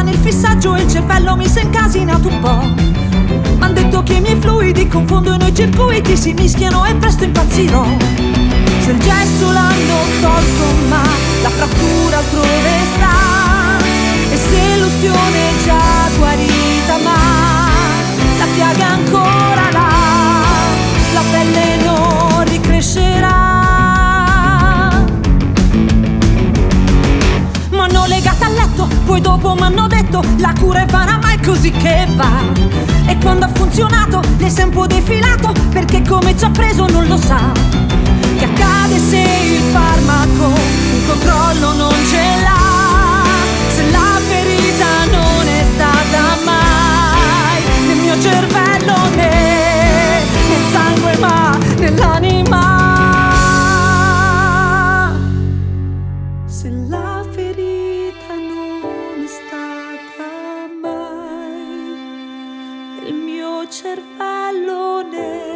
nel fissaggio e il cervello mi si è incasinato un po'. M'han detto che i miei fluidi confondono i circuiti, si mischiano e presto impazzirò. Se il gesto l'hanno tolto ma la frattura altrove sta, e se l'ustione è già guarita ma la piaga è ancora là, la pelle non ricrescerà. M'hanno legata al letto, poi dopo m'hanno detto la cura è vana ma è così che va. E quando ha funzionato le si è un po' defilato, perché come ci ha preso non lo sa. Che accade se il farmaco un controllo non ce l'ha, se la ferita non è stata mai nel mio cervello né nel sangue ma nell'anima. Se la ferita non è stata mai nel mio cervello né